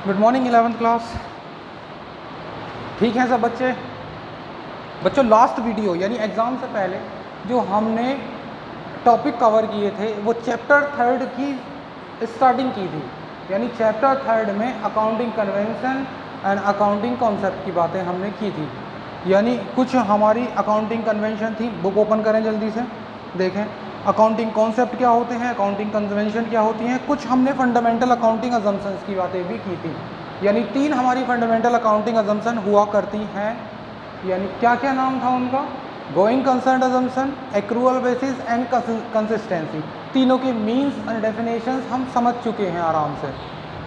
Good morning 11th class. ठीक है सब बच्चे। बच्चों लास्ट वीडियो यानी एग्ज़ाम से पहले जो हमने टॉपिक कवर किए थे वो चैप्टर 3 की स्टार्टिंग की थी। यानी चैप्टर 3 में accounting convention and accounting concept की बातें हमने की थी। यानी कुछ हमारी अकाउंटिंग कन्वेंशन थी। बुक ओपन करें जल्दी से, देखें अकाउंटिंग कॉन्सेप्ट क्या होते हैं, अकाउंटिंग कन्वेंशन क्या होती हैं। कुछ हमने फंडामेंटल अकाउंटिंग अजम्पशंस की बातें भी की थी। यानी 3 हमारी फंडामेंटल अकाउंटिंग अजम्पशन हुआ करती हैं। यानी क्या क्या नाम था उनका? Going concern assumption, accrual basis and consistency. तीनों के मीन्स एंड डेफिनेशंस हम समझ चुके हैं आराम से।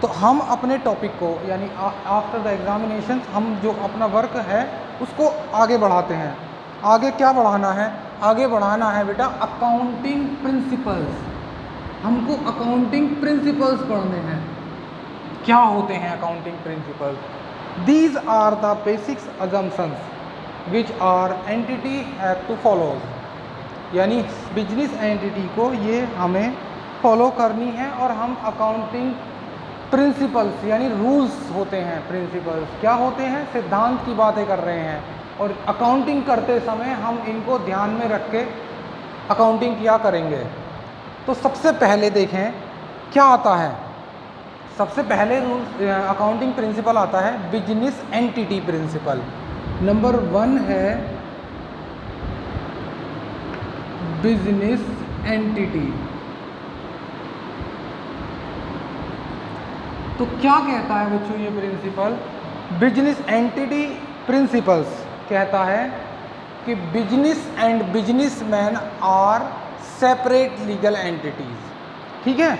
तो हम अपने टॉपिक को यानी आफ्टर द एग्जामिनेशन हम जो अपना वर्क है उसको आगे बढ़ाते हैं। आगे क्या बढ़ाना है? आगे बढ़ाना है बेटा अकाउंटिंग प्रिंसिपल्स। हमको अकाउंटिंग प्रिंसिपल्स पढ़ने हैं। क्या होते हैं accounting principles? These are the basics assumptions which are entity have to follow. यानी बिजनेस एंटिटी को ये हमें फॉलो करनी है और हम अकाउंटिंग प्रिंसिपल्स यानी रूल्स होते हैं। प्रिंसिपल्स क्या होते हैं? सिद्धांत की बातें कर रहे हैं और अकाउंटिंग करते समय हम इनको ध्यान में रख के अकाउंटिंग किया करेंगे। तो सबसे पहले देखें क्या आता है। सबसे पहले रूल अकाउंटिंग प्रिंसिपल आता है बिजनेस एंटिटी प्रिंसिपल। नंबर 1 है बिजनेस एंटिटी। तो क्या कहता है बच्चों ये प्रिंसिपल? बिजनेस एंटिटी प्रिंसिपल्स कहता है कि business and businessman are separate legal entities. ठीक है,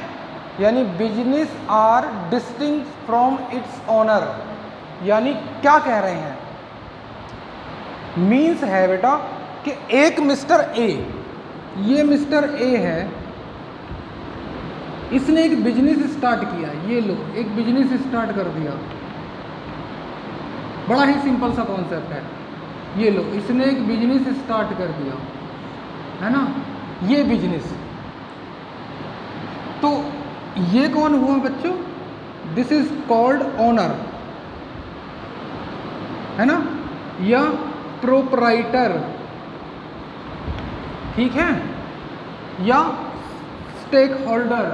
यानी business are distinct from its owner. यानी क्या कह रहे हैं? मीन्स है बेटा कि एक मिस्टर ए, ये मिस्टर ए है, इसने एक बिजनेस स्टार्ट किया। ये लो एक बिजनेस स्टार्ट कर दिया। बड़ा ही सिंपल सा कॉन्सेप्ट है। ये लो इसने एक बिजनेस स्टार्ट कर दिया है ना, ये बिजनेस। तो ये कौन हुआ बच्चों? दिस इज कॉल्ड ओनर, है ना, या प्रोपराइटर। ठीक है, या स्टेक होल्डर,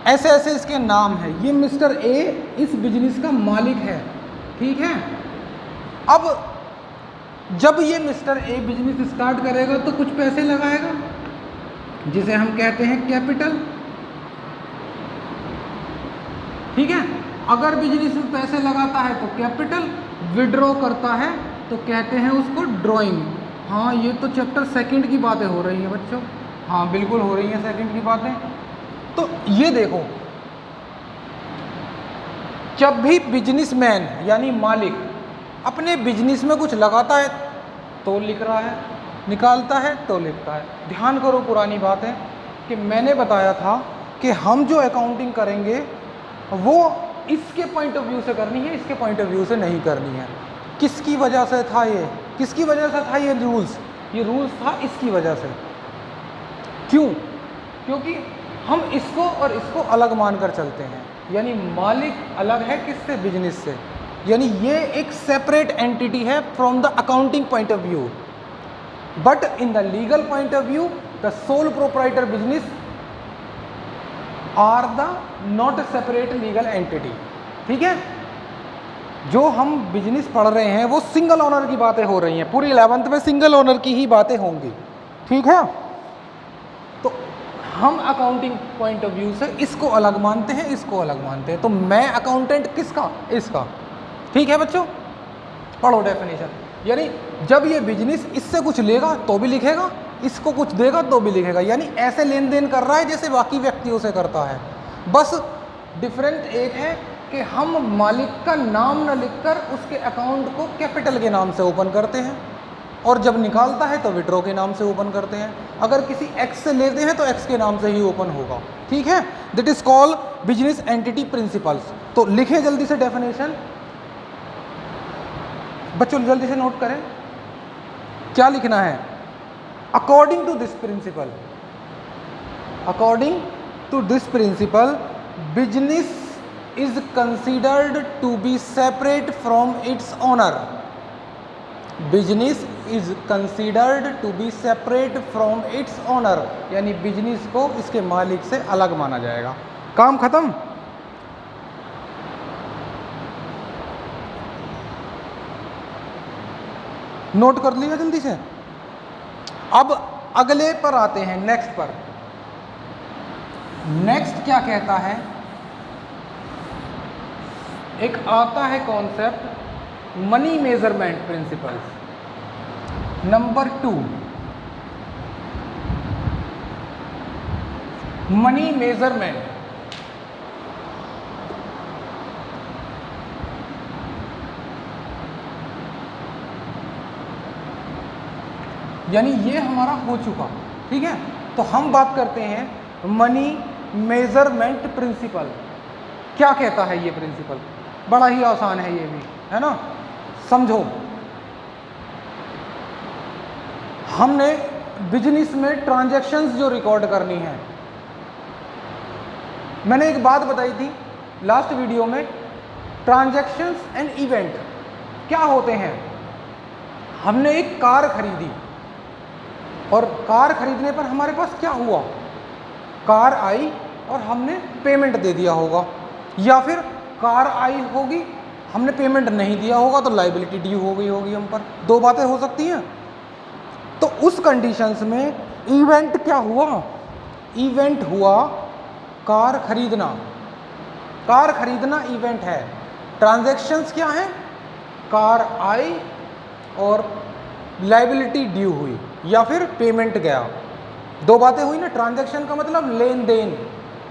ऐसे ऐसे इसके नाम है। ये मिस्टर ए इस बिजनेस का मालिक है। ठीक है, अब जब ये मिस्टर ए बिजनेस स्टार्ट करेगा तो कुछ पैसे लगाएगा जिसे हम कहते हैं कैपिटल। ठीक है, अगर बिजनेस में पैसे लगाता है तो कैपिटल, विड्रॉ करता है तो कहते हैं उसको ड्रॉइंग। हाँ, ये तो चैप्टर 2 की बातें हो रही हैं बच्चों। हाँ बिल्कुल हो रही हैं 2 की बातें। तो ये देखो, जब भी बिजनेसमैन यानी मालिक अपने बिजनेस में कुछ लगाता है तो लिख रहा है, निकालता है तो लिखता है। ध्यान करो, पुरानी बात है कि मैंने बताया था कि हम जो अकाउंटिंग करेंगे वो इसके पॉइंट ऑफ व्यू से करनी है, इसके पॉइंट ऑफ व्यू से नहीं करनी है। किसकी वजह से था ये? किसकी वजह से था ये रूल्स? ये रूल्स था इसकी वजह से। क्यों? क्योंकि हम इसको और इसको अलग मानकर चलते हैं। यानी मालिक अलग है किससे? बिजनेस से। यानी ये एक सेपरेट एंटिटी है from the accounting point of view, but in the legal point of view the sole proprietor business are the not separate legal entity. ठीक है, जो हम बिजनेस पढ़ रहे हैं वो सिंगल ओनर की बातें हो रही हैं। पूरी 11th में सिंगल ओनर की ही बातें होंगी। ठीक है, तो हम अकाउंटिंग पॉइंट ऑफ व्यू से इसको अलग मानते हैं, इसको अलग मानते हैं। तो मैं अकाउंटेंट किसका? इसका। ठीक है बच्चों, पढ़ो डेफिनेशन। यानी जब ये बिजनेस इससे कुछ लेगा तो भी लिखेगा, इसको कुछ देगा तो भी लिखेगा। यानी ऐसे लेन देन कर रहा है जैसे बाकी व्यक्तियों से करता है। बस डिफरेंट एक है कि हम मालिक का नाम न लिखकर उसके अकाउंट को कैपिटल के नाम से ओपन करते हैं और जब निकालता है तो विड्रॉ के नाम से ओपन करते हैं। अगर किसी एक्स से लेते हैं तो एक्स के नाम से ही ओपन होगा। ठीक है, that is called business entity principles. तो लिखे जल्दी से डेफिनेशन बच्चों, जल्दी से नोट करें क्या लिखना है। According to this principle, according to this principle business is considered to be separate from its owner. Business is considered to be separate from its owner, यानी बिजनेस को इसके मालिक से अलग माना जाएगा। काम खत्म। नोट कर लिया जल्दी से। अब अगले पर आते हैं, नेक्स्ट पर। नेक्स्ट क्या कहता है, एक आता है concept money measurement principles. Number 2, money measurement. यानी ये हमारा हो चुका, ठीक है। तो हम बात करते हैं मनी मेजरमेंट प्रिंसिपल। क्या कहता है ये प्रिंसिपल? बड़ा ही आसान है ये भी, है ना। समझो, हमने बिजनेस में ट्रांजैक्शंस जो रिकॉर्ड करनी है, मैंने एक बात बताई थी लास्ट वीडियो में, ट्रांजैक्शंस एंड इवेंट क्या होते हैं। हमने एक कार खरीदी और कार खरीदने पर हमारे पास क्या हुआ, कार आई और हमने पेमेंट दे दिया होगा, या फिर कार आई होगी हमने पेमेंट नहीं दिया होगा तो लायबिलिटी ड्यू हो गई होगी हम पर। दो बातें हो सकती हैं। तो उस कंडीशंस में इवेंट क्या हुआ, इवेंट हुआ कार खरीदना। कार खरीदना इवेंट है। ट्रांजैक्शंस क्या है, कार आई और लायबिलिटी ड्यू हुई या फिर पेमेंट गया। दो बातें हुई ना। ट्रांजैक्शन का मतलब लेन देन,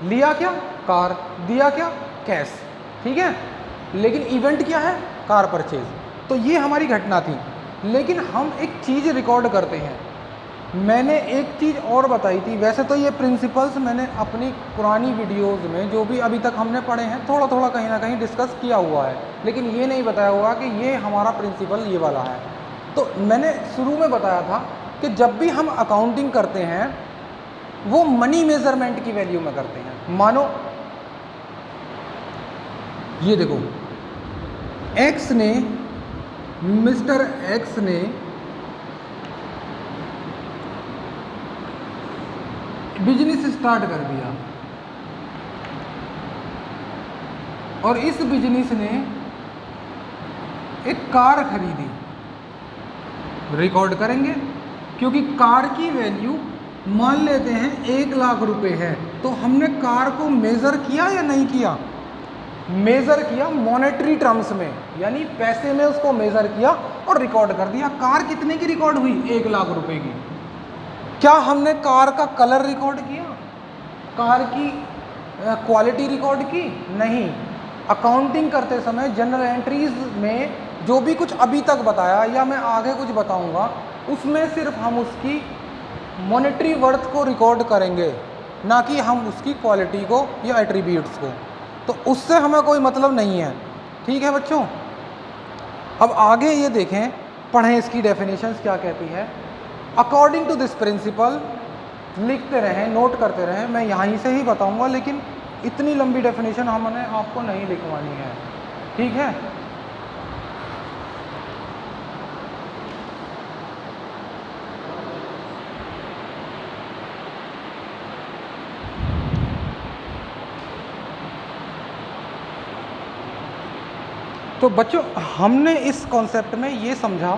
लिया क्या, कार, दिया क्या, कैश, ठीक है। लेकिन इवेंट क्या है, कार परचेज। तो ये हमारी घटना थी। लेकिन हम एक चीज़ रिकॉर्ड करते हैं। मैंने एक चीज़ और बताई थी, वैसे तो ये प्रिंसिपल्स मैंने अपनी पुरानी वीडियोज़ में जो भी अभी तक हमने पढ़े हैं थोड़ा थोड़ा कहीं ना कहीं डिस्कस किया हुआ है, लेकिन ये नहीं बताया हुआ कि ये हमारा प्रिंसिपल ये वाला है। तो मैंने शुरू में बताया था कि जब भी हम अकाउंटिंग करते हैं वो मनी मेजरमेंट की वैल्यू में करते हैं। मानो ये देखो, एक्स ने, मिस्टर एक्स ने बिजनेस स्टार्ट कर दिया और इस बिजनेस ने एक कार खरीदी। रिकॉर्ड करेंगे क्योंकि कार की वैल्यू मान लेते हैं 1 लाख रुपए है। तो हमने कार को मेज़र किया या नहीं किया, मेज़र किया मॉनेटरी टर्म्स में, यानी पैसे में उसको मेज़र किया और रिकॉर्ड कर दिया। कार कितने की रिकॉर्ड हुई, 1 लाख रुपए की। क्या हमने कार का कलर रिकॉर्ड किया, कार की क्वालिटी रिकॉर्ड की? नहीं। अकाउंटिंग करते समय जनरल एंट्रीज में जो भी कुछ अभी तक बताया या मैं आगे कुछ बताऊंगा उसमें सिर्फ हम उसकी मॉनेटरी वर्थ को रिकॉर्ड करेंगे, ना कि हम उसकी क्वालिटी को या एट्रीब्यूट्स को। तो उससे हमें कोई मतलब नहीं है, ठीक है बच्चों। अब आगे ये देखें, पढ़ें इसकी डेफिनेशंस क्या कहती है। अकॉर्डिंग टू दिस प्रिंसिपल, लिखते रहें, नोट करते रहें, मैं यहीं से ही बताऊंगा, लेकिन इतनी लंबी डेफिनेशन हमने आपको नहीं लिखवानी है, ठीक है। तो बच्चों, हमने इस कॉन्सेप्ट में ये समझा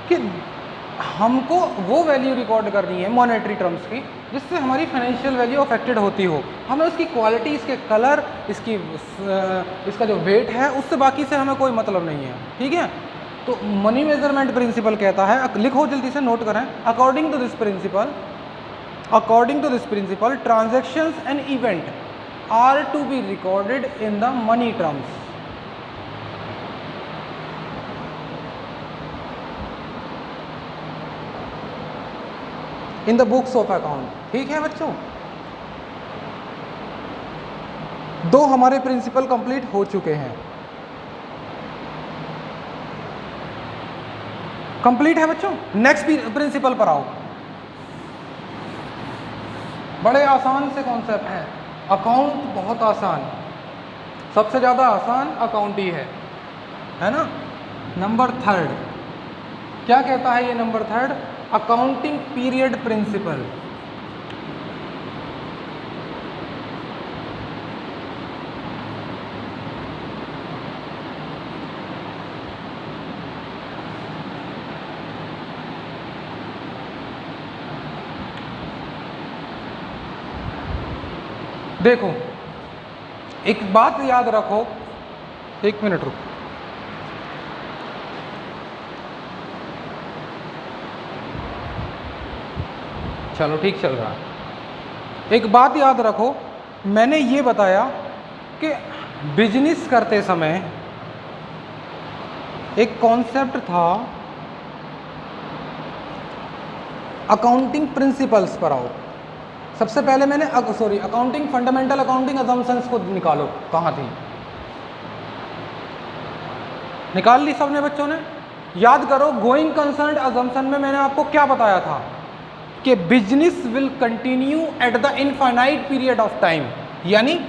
कि हमको वो वैल्यू रिकॉर्ड करनी है मॉनेटरी टर्म्स की जिससे हमारी फाइनेंशियल वैल्यू अफेक्टेड होती हो। हमें उसकी क्वालिटी, इसके कलर, इसका जो वेट है, उससे बाकी से हमें कोई मतलब नहीं है, ठीक है। तो मनी मेजरमेंट प्रिंसिपल कहता है, लिखो जल्दी से, नोट करें। According to this principle transactions and event are to be recorded in the money terms. In the books of account, ठीक है बच्चों। दो हमारे प्रिंसिपल कंप्लीट हो चुके हैं। कंप्लीट है बच्चों। नेक्स्ट प्रिंसिपल पर आओ। बड़े आसान से कॉन्सेप्ट हैं, अकाउंट बहुत आसान। सबसे ज़्यादा आसान अकाउंट ही है ना। नंबर थर्ड क्या कहता है ये number third? Accounting period principle. देखो एक बात याद रखो, एक मिनट रुको। चलो ठीक चल रहा है। एक बात याद रखो, मैंने ये बताया कि बिजनेस करते समय एक कॉन्सेप्ट था अकाउंटिंग प्रिंसिपल्स पर आओ। सबसे पहले मैंने अकाउंटिंग फंडामेंटल अकाउंटिंग अजम्पशंस को निकालो, कहाँ थी? निकाल ली सबने बच्चों ने? याद करो, गोइंग कंसर्न अजम्पशन में मैंने आपको क्या बताया था कि business will continue at the infinite period of time. यानी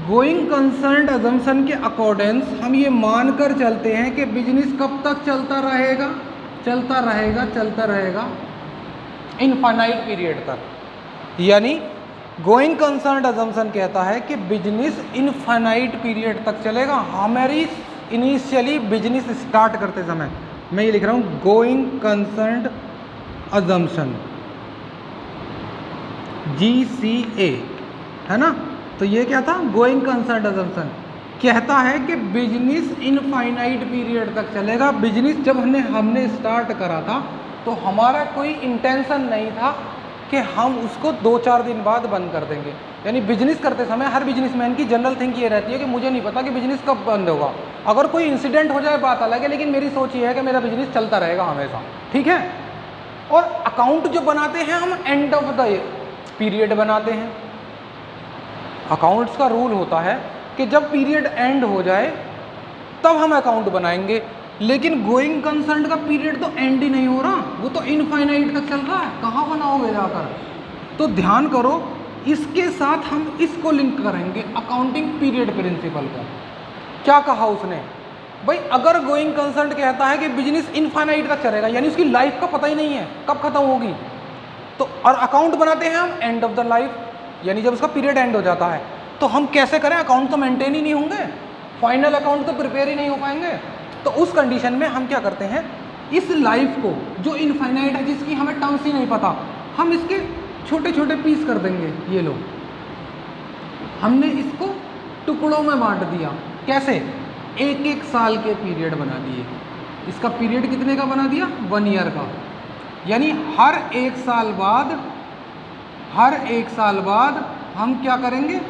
गोइंग कंसर्न अजम्पशन के अकॉर्डेंस हम ये मानकर चलते हैं कि बिजनेस कब तक चलता रहेगा, चलता रहेगा, चलता रहेगा इनफाइनाइट पीरियड तक। यानी गोइंग कंसर्न अजम्पशन कहता है कि बिजनेस इनफाइनाइट पीरियड तक चलेगा। हमारी इनिशियली बिजनेस स्टार्ट करते समय, मैं ये लिख रहा हूँ गोइंग कंसर्न अजम्पशन, GCA, है ना। तो ये क्या था? गोइंग कंसर्न अजम्पशन कहता है कि बिजनेस इनफाइनाइट पीरियड तक चलेगा। बिजनेस जब हमने स्टार्ट करा था तो हमारा कोई इंटेंशन नहीं था कि हम उसको 2-4 दिन बाद बंद कर देंगे। यानी बिजनेस करते समय हर बिजनेसमैन की जनरल थिंक ये रहती है कि मुझे नहीं पता कि बिजनेस कब बंद होगा। अगर कोई इंसिडेंट हो जाए बात अलग है, लेकिन मेरी सोच ये है कि मेरा बिजनेस चलता रहेगा हमेशा, ठीक है। और अकाउंट जो बनाते हैं हम एंड ऑफ द पीरियड बनाते हैं। अकाउंट्स का रूल होता है कि जब पीरियड एंड हो जाए तब हम अकाउंट बनाएंगे। लेकिन गोइंग कंसर्न का पीरियड तो एंड ही नहीं हो रहा, वो तो इनफाइनाइट तक चल रहा है, कहाँ बनाओगे जाकर? तो ध्यान करो, इसके साथ हम इसको लिंक करेंगे अकाउंटिंग पीरियड प्रिंसिपल को। क्या कहा उसने? भाई अगर गोइंग कंसर्न कहता है कि बिजनेस इनफाइनाइट तक चलेगा, यानी उसकी लाइफ का पता ही नहीं है कब खत्म होगी, तो और अकाउंट बनाते हैं हम एंड ऑफ द लाइफ, यानी जब उसका पीरियड एंड हो जाता है। तो हम कैसे करें? अकाउंट तो मेंटेन ही नहीं होंगे, फाइनल अकाउंट तो प्रिपेयर ही नहीं हो पाएंगे। तो उस कंडीशन में हम क्या करते हैं, इस लाइफ को जो इनफाइनाइट है, जिसकी हमें टर्म्स ही नहीं पता, हम इसके छोटे छोटे पीस कर देंगे। ये लो, हमने इसको टुकड़ों में बांट दिया। कैसे? 1-1 साल के पीरियड बना दिए। इसका पीरियड कितने का बना दिया? 1 ईयर का। यानी हर 1 साल बाद हम क्या करेंगे?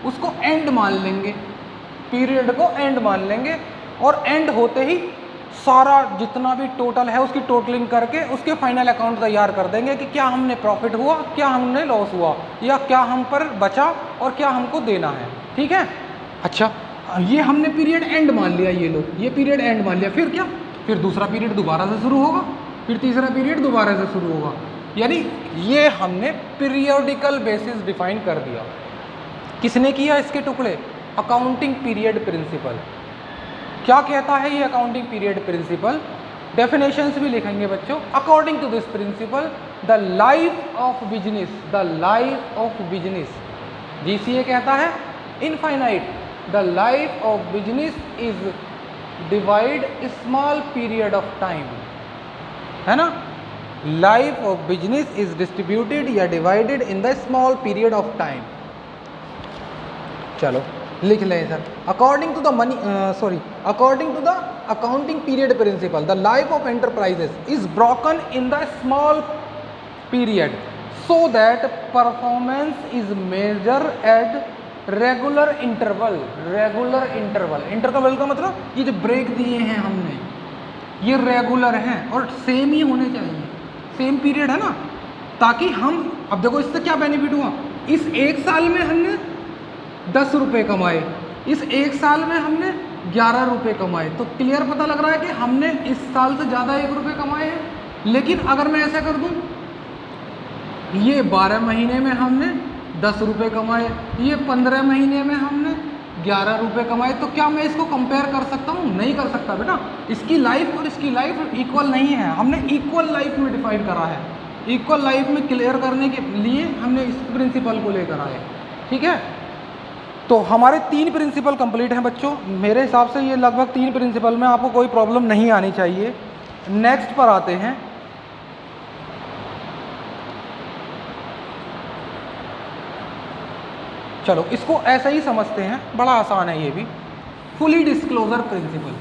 उसको एंड मान लेंगे, पीरियड को एंड मान लेंगे, और एंड होते ही सारा जितना भी टोटल है उसकी टोटलिंग करके उसके फाइनल अकाउंट तैयार कर देंगे कि क्या हमने प्रॉफिट हुआ, क्या हमने लॉस हुआ, या क्या हम पर बचा और क्या हमको देना है, ठीक है। अच्छा, ये हमने पीरियड एंड मान लिया, ये लो, ये पीरियड एंड मान लिया। फिर क्या? फिर दूसरा पीरियड दोबारा से शुरू होगा, फिर तीसरा पीरियड दोबारा से शुरू होगा। यानी ये हमने पीरियोडिकल बेसिस डिफाइन कर दिया। किसने किया इसके टुकड़े? Accounting period principle. क्या कहता है ये अकाउंटिंग पीरियड प्रिंसिपल? डेफिनेशंस भी लिखेंगे बच्चों। According to this principle the life of business, the life of business, GCA कहता है infinite, the life of business is divide small period of time, है ना। Life of business is distributed या divided in the small period of time. चलो लिख लें sir. According to the accounting period principle, the life of enterprises is broken in the small period so that performance is major at regular interval. Interval का मतलब ये जो break दिए हैं हमने, ये रेगुलर हैं और सेम ही होने चाहिए, सेम पीरियड है ना, ताकि हम, अब देखो इससे क्या बेनिफिट हुआ, इस 1 साल में हमने 10 रुपये कमाए, इस 1 साल में हमने 11 रुपये कमाए, तो क्लियर पता लग रहा है कि हमने इस साल से ज़्यादा 1 रुपये कमाए हैं। लेकिन अगर मैं ऐसा कर दूं, ये 12 महीने में हमने 10 रुपये कमाए, ये 15 महीने में हमने 11 रुपये कमाए, तो क्या मैं इसको कंपेयर कर सकता हूँ? नहीं कर सकता बेटा। इसकी लाइफ और इसकी लाइफ इक्वल नहीं है। हमने इक्वल लाइफ में डिफाइन करा है। इक्वल लाइफ में क्लियर करने के लिए हमने इस प्रिंसिपल को लेकर आए, ठीक है। तो हमारे 3 प्रिंसिपल कंप्लीट हैं बच्चों। मेरे हिसाब से ये लगभग 3 प्रिंसिपल में आपको कोई प्रॉब्लम नहीं आनी चाहिए। नेक्स्ट पर आते हैं। चलो इसको ऐसा ही समझते हैं, बड़ा आसान है ये भी। Fully disclosure principle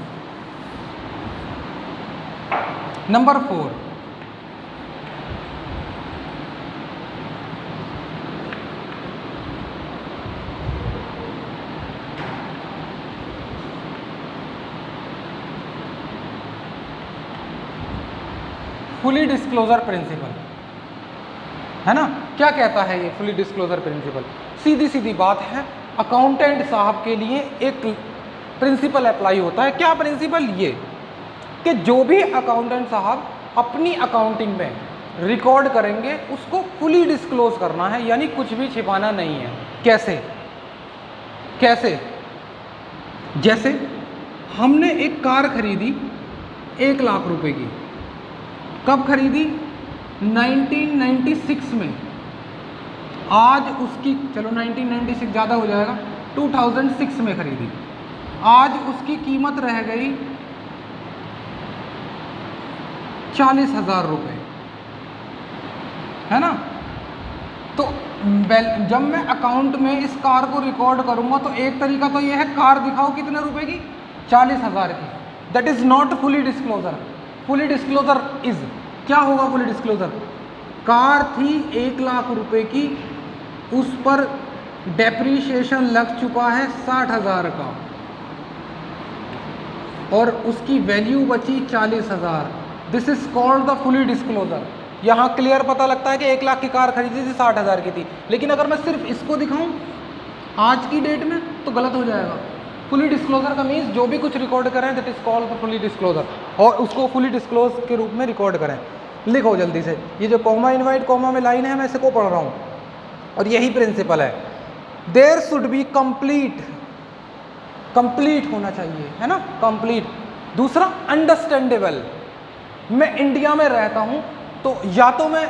number 4, fully disclosure principle है ना। क्या कहता है ये फुली डिस्क्लोजर प्रिंसिपल? सीधी सीधी बात है, अकाउंटेंट साहब के लिए एक प्रिंसिपल अप्लाई होता है। क्या प्रिंसिपल? ये कि जो भी अकाउंटेंट साहब अपनी अकाउंटिंग में रिकॉर्ड करेंगे उसको फुली डिस्क्लोज करना है, यानी कुछ भी छिपाना नहीं है। कैसे? कैसे? जैसे हमने एक कार खरीदी 1 लाख रुपए की। कब खरीदी? 1996 में। आज उसकी, चलो 1996 ज़्यादा हो जाएगा, 2006 में खरीदी। आज उसकी कीमत रह गई 40,000 रुपये, है ना। तो जब मैं अकाउंट में इस कार को रिकॉर्ड करूंगा तो एक तरीका तो ये है, कार दिखाओ कितने रुपए की, 40,000 की। That is not fully disclosure. Fully disclosure is, क्या होगा फुली डिस्क्लोजर? कार थी 1 लाख रुपए की, उस पर डेप्रीशिएशन लग चुका है 60,000 का और उसकी वैल्यू बची 40,000। This is called the fully disclosure. यहाँ क्लियर पता लगता है कि 1 लाख की कार खरीदी थी, 60,000 की थी। लेकिन अगर मैं सिर्फ इसको दिखाऊं आज की डेट में तो गलत हो जाएगा। फुली डिस्क्लोजर का मीन्स जो भी कुछ रिकॉर्ड करें that is called fully disclosure, और उसको फुली डिस्क्लोज के रूप में रिकॉर्ड करें। लिखो जल्दी से, ये जो कॉमा इनवाइट कॉमा में लाइन है मैं इसको पढ़ रहा हूँ और यही प्रिंसिपल है। There should be complete, complete होना चाहिए, है ना, कंप्लीट। दूसरा अंडरस्टैंडेबल। मैं इंडिया में रहता हूँ तो या तो मैं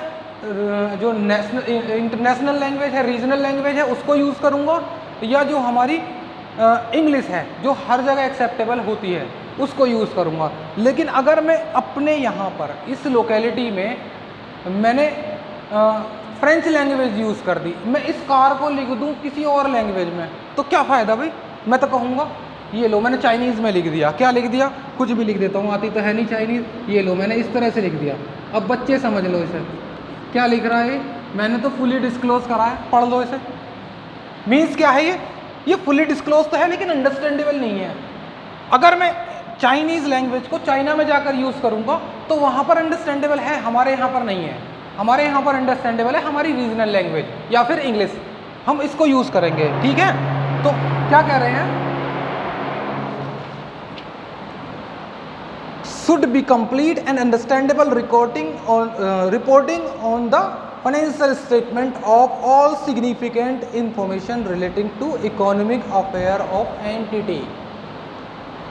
जो इंटरनेशनल लैंग्वेज है, रीजनल लैंग्वेज है उसको यूज़ करूँगा, या जो हमारी इंग्लिश है जो हर जगह एक्सेप्टेबल होती है उसको यूज़ करूँगा। लेकिन अगर मैं अपने यहाँ पर इस लोकेलिटी में मैंने फ्रेंच लैंग्वेज यूज़ कर दी, मैं इस कार को लिख दूँ किसी और लैंग्वेज में तो क्या फ़ायदा भाई? मैं तो कहूँगा ये लो मैंने चाइनीज़ में लिख दिया। क्या लिख दिया? कुछ भी लिख देता हूँ, आती तो है नहीं चाइनीज़। ये लो मैंने इस तरह से लिख दिया। अब बच्चे समझ लो इसे, क्या लिख रहा है? मैंने तो फुली डिस्क्लोज करा है, पढ़ लो इसे। मीन्स क्या है ये फुली डिस्क्लोज तो है लेकिन अंडरस्टैंडेबल नहीं है। अगर मैं चाइनीज़ लैंग्वेज को चाइना में जाकर यूज़ करूँगा तो वहाँ पर अंडरस्टैंडेबल है, हमारे यहाँ पर नहीं है। हमारे यहाँ पर अंडरस्टैंडेबल है हमारी रीजनल लैंग्वेज या फिर इंग्लिश, हम इसको यूज़ करेंगे, ठीक है। तो क्या कह रहे हैं? should be complete and understandable reporting on the financial statement of all significant information relating to economic affair of entity।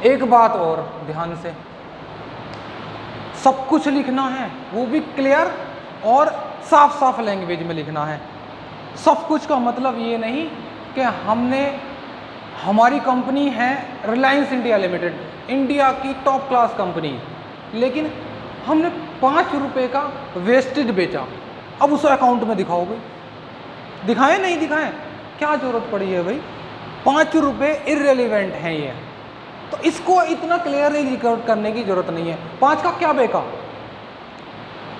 एक बात और ध्यान से, सब कुछ लिखना है वो भी क्लियर और साफ साफ लैंग्वेज में लिखना है। सब कुछ का मतलब ये नहीं कि हमने, हमारी कंपनी है रिलायंस इंडिया लिमिटेड, इंडिया की टॉप क्लास कंपनी, लेकिन हमने 5 रुपए का वेस्टेज बेचा, अब उसे अकाउंट में दिखाओ भाई। दिखाएं नहीं दिखाएं, क्या जरूरत पड़ी है भाई? 5 रुपए इररिलेवेंट हैं ये, तो इसको इतना क्लियरली रिकॉर्ड करने की जरूरत नहीं है। 5 का क्या बेचा?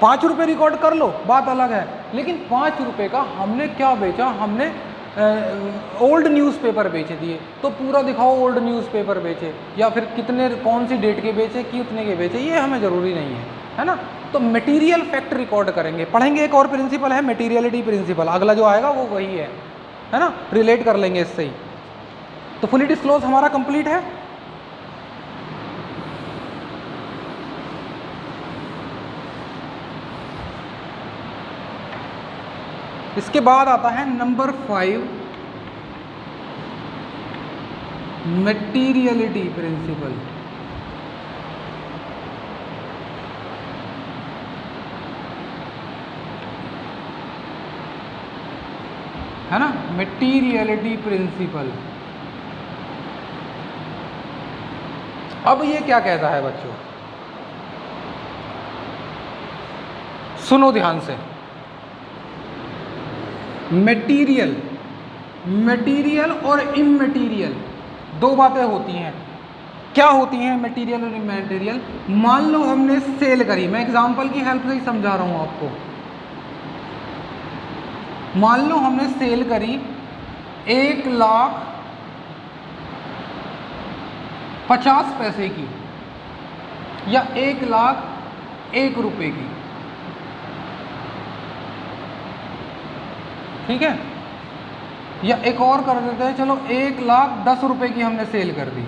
5 रुपए रिकॉर्ड कर लो, बात अलग है, लेकिन 5 रुपए का हमने क्या बेचा? हमने ओल्ड न्यूज़पेपर बेचे दिए, तो पूरा दिखाओ ओल्ड न्यूज़पेपर बेचे या फिर कितने, कौन सी डेट के बेचे, कितने के बेचे, ये हमें ज़रूरी नहीं है ना। तो मटेरियल फैक्ट रिकॉर्ड करेंगे, पढ़ेंगे। एक और प्रिंसिपल है मटेरियलिटी प्रिंसिपल, अगला जो आएगा वो वही है ना, रिलेट कर लेंगे इससे ही। तो फुली डिस्क्लोज हमारा कंप्लीट है। इसके बाद आता है नंबर 5, मटेरियलिटी प्रिंसिपल, है ना, मटेरियलिटी प्रिंसिपल। अब ये क्या कहता है बच्चों, सुनो ध्यान से। मटेरियल, मटेरियल और इमटेरियल दो बातें होती हैं। क्या होती हैं मटेरियल और इमटेरियल? मान लो हमने सेल करी, मैं एग्जांपल की हेल्प से ही समझा रहा हूं आपको। मान लो हमने सेल करी 1,50,000 पैसे की या 1,01,000 रुपए की, ठीक है, या एक और कर देते हैं, चलो 1,10,000 रुपए की हमने सेल कर दी,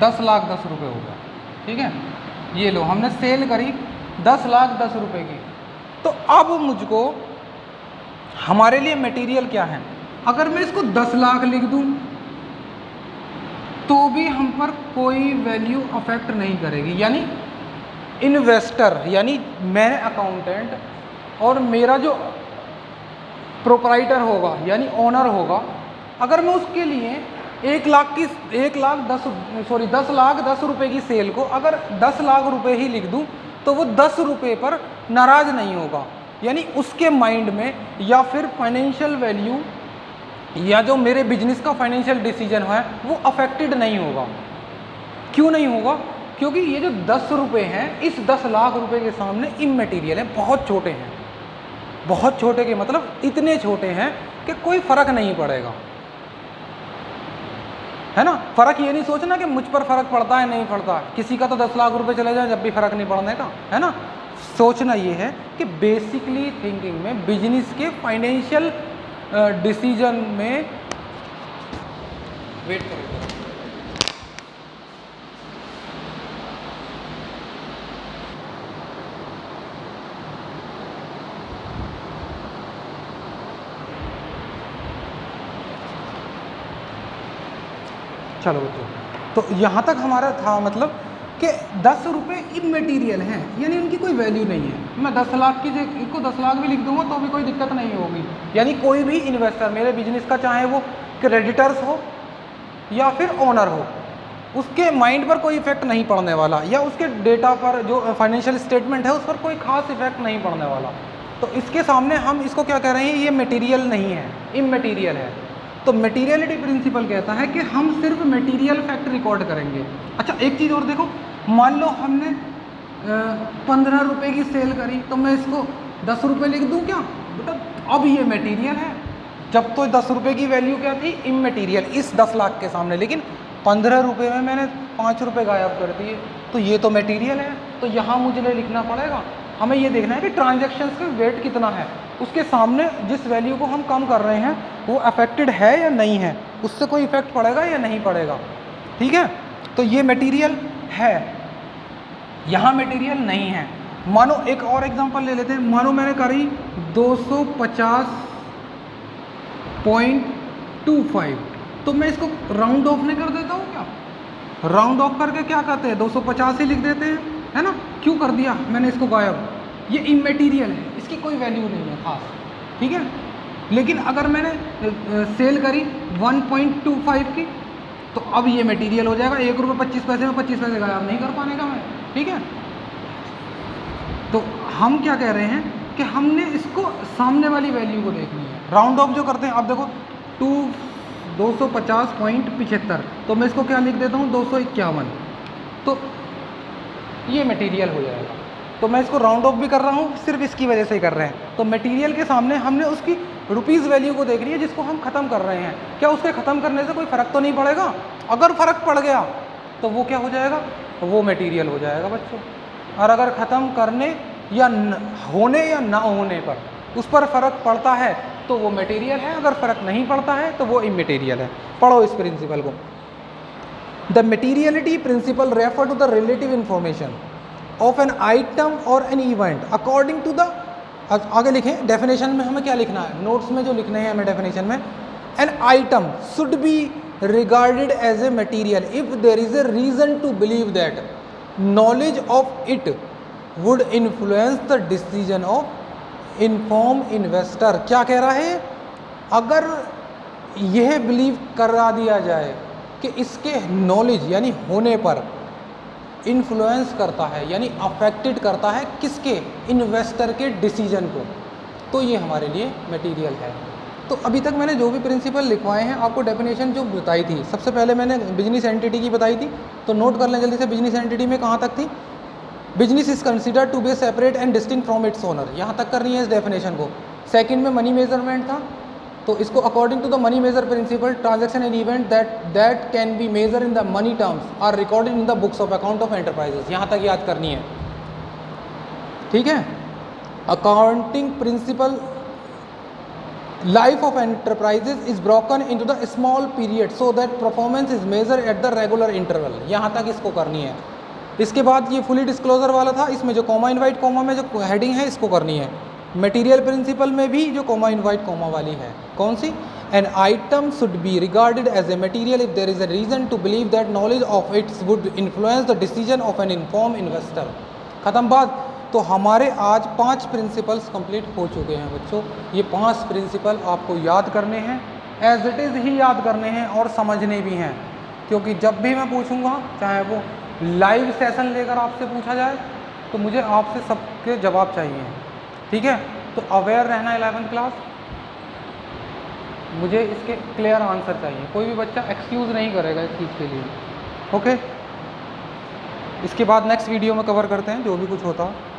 10,10,000 रुपए हो गया, ठीक है। ये लो हमने सेल करी 10,10,000 रुपए की। तो अब मुझको हमारे लिए मटेरियल क्या है? अगर मैं इसको 10 लाख लिख दूं तो भी हम पर कोई वैल्यू अफेक्ट नहीं करेगी। यानी इन्वेस्टर यानी मैं अकाउंटेंट और मेरा जो प्रोप्राइटर होगा यानी ओनर होगा, अगर मैं उसके लिए 10 लाख 10 रुपए की सेल को अगर 10 लाख रुपए ही लिख दूं तो वो 10 रुपए पर नाराज नहीं होगा। यानी उसके माइंड में या फिर फाइनेंशियल वैल्यू या जो मेरे बिजनेस का फाइनेंशियल डिसीजन है वो अफेक्टेड नहीं होगा। क्यों नहीं होगा? क्योंकि ये जो 10 रुपए हैं इस 10 लाख रुपए के सामने इमटेरियल है, बहुत छोटे हैं। बहुत छोटे के मतलब इतने छोटे हैं कि कोई फर्क नहीं पड़ेगा, है ना। फर्क ये नहीं सोचना कि मुझ पर फर्क पड़ता है नहीं पड़ता, किसी का तो 10 लाख रुपए चले जाए जब भी फर्क नहीं पड़ने का, है ना। सोचना ये है कि बेसिकली थिंकिंग में बिजनेस के फाइनेंशियल डिसीजन में वेट करो, चलो बच्चों। तो यहाँ तक हमारा था मतलब कि 10 रुपये इमटेरियल हैं, यानी उनकी कोई वैल्यू नहीं है। मैं 10 लाख की इसको 10 लाख भी लिख दूंगा तो भी कोई दिक्कत नहीं होगी। यानी कोई भी इन्वेस्टर मेरे बिजनेस का, चाहे वो क्रेडिटर्स हो या फिर ओनर हो, उसके माइंड पर कोई इफेक्ट नहीं पड़ने वाला, या उसके डेटा पर जो फाइनेंशियल स्टेटमेंट है उस पर कोई खास इफेक्ट नहीं पड़ने वाला। तो इसके सामने हम इसको क्या कह रहे हैं, ये मटेरियल नहीं है, इमटेरियल है। तो मटेरियलिटी प्रिंसिपल कहता है कि हम सिर्फ मटेरियल फैक्ट रिकॉर्ड करेंगे। अच्छा एक चीज़ और देखो, मान लो हमने 15 रुपये की सेल करी तो मैं इसको 10 रुपये लिख दूं क्या? बेटा अब ये मटेरियल है। जब तो 10 रुपये की वैल्यू क्या थी, इमटेरियल, इस 10 लाख के सामने। लेकिन 15 रुपये में मैंने 5 रुपये गायब कर दिए तो ये तो मटेरियल है। तो यहाँ मुझे लिखना पड़ेगा, हमें ये देखना है कि ट्रांजैक्शंस का वेट कितना है, उसके सामने जिस वैल्यू को हम कम कर रहे हैं वो अफेक्टेड है या नहीं है, उससे कोई इफेक्ट पड़ेगा या नहीं पड़ेगा, ठीक है। तो ये मटेरियल है, यहाँ मटेरियल नहीं है। मानो एक और एग्जांपल ले लेते हैं, मानो मैंने करी 250.25, तो मैं इसको राउंड ऑफ नहीं कर देता हूँ क्या? राउंड ऑफ करके क्या करते हैं, 250 ही लिख देते हैं, है ना। क्यों कर दिया मैंने इसको गायब? ये इमटेरियल है, इसकी कोई वैल्यू नहीं है खास, ठीक है। लेकिन अगर मैंने सेल करी 1.25 की तो अब ये मटेरियल हो जाएगा। 1 रुपये 25 पैसे में 25 पैसे गायब नहीं कर पाने का मैं, ठीक है। तो हम क्या कह रहे हैं कि हमने इसको सामने वाली वैल्यू को देखनी है। राउंड ऑफ जो करते हैं, अब देखो 250.75, तो मैं इसको क्या लिख देता हूँ 251, तो ये मटेरियल हो जाएगा। तो मैं इसको राउंड ऑफ भी कर रहा हूँ सिर्फ इसकी वजह से ही कर रहे हैं। तो मटेरियल के सामने हमने उसकी रुपीज़ वैल्यू को देख रही है जिसको हम ख़त्म कर रहे हैं। क्या उसके ख़त्म करने से कोई फ़र्क तो नहीं पड़ेगा? अगर फ़र्क पड़ गया तो वो क्या हो जाएगा, वो मटेरियल हो जाएगा बच्चों। और अगर ख़त्म करने या होने या ना होने पर उस पर फ़र्क पड़ता है तो वो मटेरियल है, अगर फ़र्क नहीं पड़ता है तो वो इमटेरियल है। पढ़ो इस प्रिंसिपल को। The materiality principle refer to the relative information of an item और an event according to the, आगे लिखें डेफिनेशन में हमें क्या लिखना है, नोट्स में जो लिखने हैं हमें डेफिनेशन में, N item should B regarded as a material if there is a reason to believe that knowledge of it would influence the decision of informed investor। क्या कह रहा है, अगर यह बिलीव करा दिया जाए कि इसके नॉलेज यानी होने पर इन्फ्लुएंस करता है यानी अफेक्टेड करता है किसके, इन्वेस्टर के डिसीजन को, तो ये हमारे लिए मटेरियल है। तो अभी तक मैंने जो भी प्रिंसिपल लिखवाए हैं आपको डेफिनेशन जो बताई थी, सबसे पहले मैंने बिजनेस एंटिटी की बताई थी, तो नोट कर लें जल्दी से। बिजनेस एंटिटी में कहाँ तक थी, business is considered to be separate and distinct from its owner, यहाँ तक करनी है इस डेफिनेशन को। सेकंड में मनी मेजरमेंट था, तो इसको according to the money measure principle transaction and event that can be measure in the money terms are recorded in the books of account of enterprises, यहाँ तक याद करनी है, ठीक है। Accounting principle life of enterprises is broken into the small period so that performance is measured at the regular interval, यहाँ तक इसको करनी है। इसके बाद ये फुली डिस्क्लोजर वाला था, इसमें जो कॉमा इनवाइट कॉमा में जो हेडिंग है इसको करनी है। मटेरियल प्रिंसिपल में भी जो कॉमा इनवाइट कॉमा वाली है, कौन सी, an item should be regarded as a material if there is a reason to believe that knowledge of its would influence the decision of an inform investor. खत्म बात। तो हमारे आज 5 प्रिंसिपल्स कंप्लीट हो चुके हैं बच्चों। ये 5 प्रिंसिपल आपको याद करने हैं, एज इट इज़ ही याद करने हैं और समझने भी हैं, क्योंकि जब भी मैं पूछूंगा, चाहे वो लाइव सेशन लेकर आपसे पूछा जाए, तो मुझे आपसे सबके जवाब चाहिए, ठीक है। तो अवेयर रहना 11th क्लास, मुझे इसके क्लियर आंसर चाहिए, कोई भी बच्चा एक्सक्यूज़ नहीं करेगा इस चीज़ के लिए, ओके। इसके बाद नेक्स्ट वीडियो में कवर करते हैं जो भी कुछ होता है।